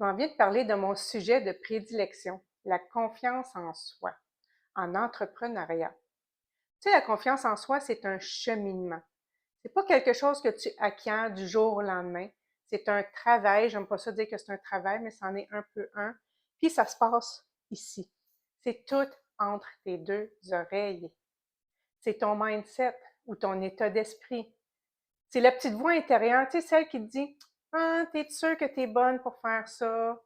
J'ai envie de parler de mon sujet de prédilection, la confiance en soi, en entrepreneuriat. Tu sais, la confiance en soi, c'est un cheminement. C'est pas quelque chose que tu acquiers du jour au lendemain. C'est un travail. J'aime pas ça dire que c'est un travail, mais c'en est un peu un. Puis ça se passe ici. C'est tout entre tes deux oreilles. C'est ton mindset ou ton état d'esprit. C'est la petite voix intérieure, tu sais, celle qui te dit: Ah, t'es sûr que t'es bonne pour faire ça?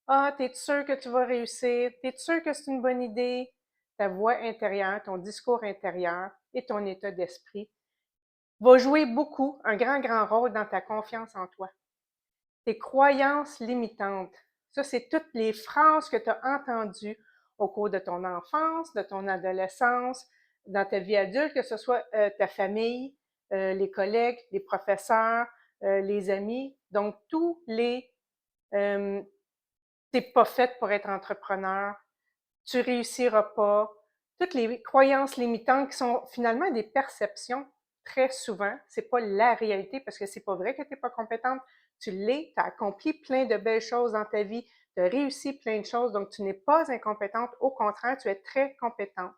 Ah, t'es sûr que tu vas réussir? T'es sûr que c'est une bonne idée? Ta voix intérieure, ton discours intérieur et ton état d'esprit va jouer beaucoup, un grand, grand rôle dans ta confiance en toi. Tes croyances limitantes, ça, c'est toutes les phrases que tu as entendues au cours de ton enfance, de ton adolescence, dans ta vie adulte, que ce soit ta famille, les collègues, les professeurs, les amis. Donc, tous les t'es pas faite pour être entrepreneur, tu réussiras pas. Toutes les croyances limitantes qui sont finalement des perceptions, très souvent, c'est pas la réalité parce que c'est pas vrai que tu n'es pas compétente. Tu l'es, tu as accompli plein de belles choses dans ta vie, tu as réussi plein de choses, donc tu n'es pas incompétente. Au contraire, tu es très compétente.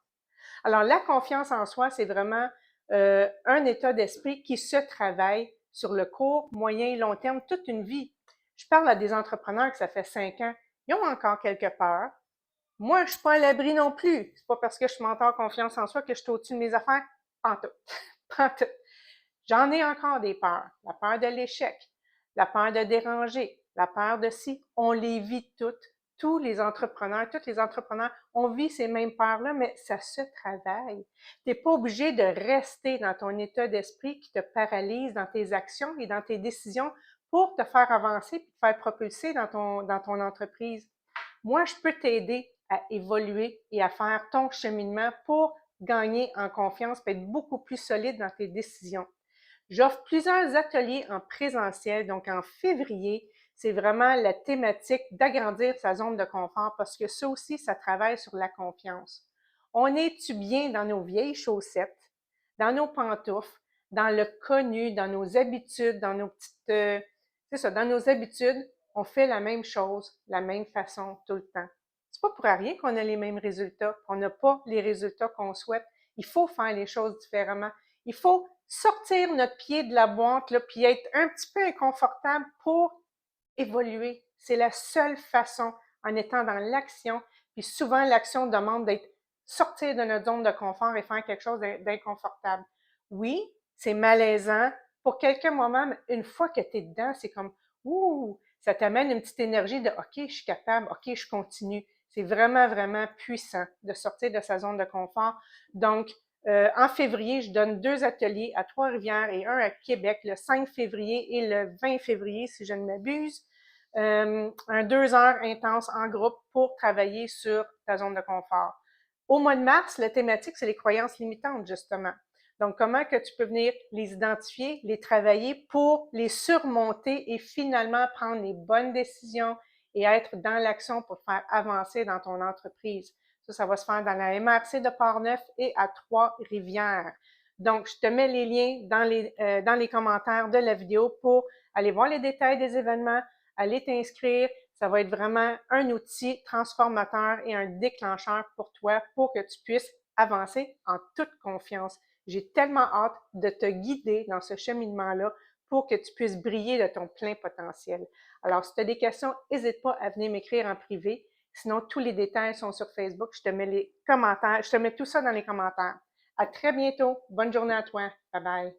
Alors, la confiance en soi, c'est vraiment un état d'esprit qui se travaille sur le court, moyen et long terme, toute une vie. Je parle à des entrepreneurs que ça fait 5 ans, ils ont encore quelques peurs. Moi, je suis pas à l'abri non plus. C'est pas parce que je m'entends confiance en soi que je suis au-dessus de mes affaires. Pantoute. Pantoute. J'en ai encore des peurs. La peur de l'échec, la peur de déranger, la peur de si. On les vit toutes. Tous les entrepreneurs, on vit ces mêmes peurs-là, mais ça se travaille. Tu n'es pas obligé de rester dans ton état d'esprit qui te paralyse dans tes actions et dans tes décisions pour te faire avancer et te faire propulser dans ton entreprise. Moi, je peux t'aider à évoluer et à faire ton cheminement pour gagner en confiance et être beaucoup plus solide dans tes décisions. J'offre plusieurs ateliers en présentiel, donc en février, c'est vraiment la thématique d'agrandir sa zone de confort parce que ça aussi, ça travaille sur la confiance. On est-tu bien dans nos vieilles chaussettes, dans nos pantoufles, dans le connu, dans nos habitudes, dans nos petites... c'est ça, dans nos habitudes, on fait la même chose, la même façon tout le temps. C'est pas pour rien qu'on a les mêmes résultats, qu'on n'a pas les résultats qu'on souhaite. Il faut faire les choses différemment. Il faut sortir notre pied de la boîte, là, puis être un petit peu inconfortable pour évoluer. C'est la seule façon en étant dans l'action. Puis souvent, l'action demande d'être sortir de notre zone de confort et faire quelque chose d'inconfortable. Oui, c'est malaisant pour quelques moments, mais une fois que tu es dedans, c'est comme ouh, ça t'amène une petite énergie de OK, je suis capable, OK, je continue. C'est vraiment, vraiment puissant de sortir de sa zone de confort. Donc, en février, je donne 2 ateliers à Trois-Rivières et un à Québec, le 5 février et le 20 février, si je ne m'abuse. Un 2 heures intense en groupe pour travailler sur ta zone de confort. Au mois de mars, la thématique, c'est les croyances limitantes, justement. Donc, comment que tu peux venir les identifier, les travailler pour les surmonter et finalement prendre les bonnes décisions et être dans l'action pour faire avancer dans ton entreprise. Ça va se faire dans la MRC de Portneuf et à Trois-Rivières. Donc, je te mets les liens dans les commentaires de la vidéo pour aller voir les détails des événements, aller t'inscrire. Ça va être vraiment un outil transformateur et un déclencheur pour toi pour que tu puisses avancer en toute confiance. J'ai tellement hâte de te guider dans ce cheminement-là pour que tu puisses briller de ton plein potentiel. Alors, si tu as des questions, n'hésite pas à venir m'écrire en privé. Sinon, tous les détails sont sur Facebook. Je te mets les commentaires, je te mets tout ça dans les commentaires. À très bientôt. Bonne journée à toi. Bye bye.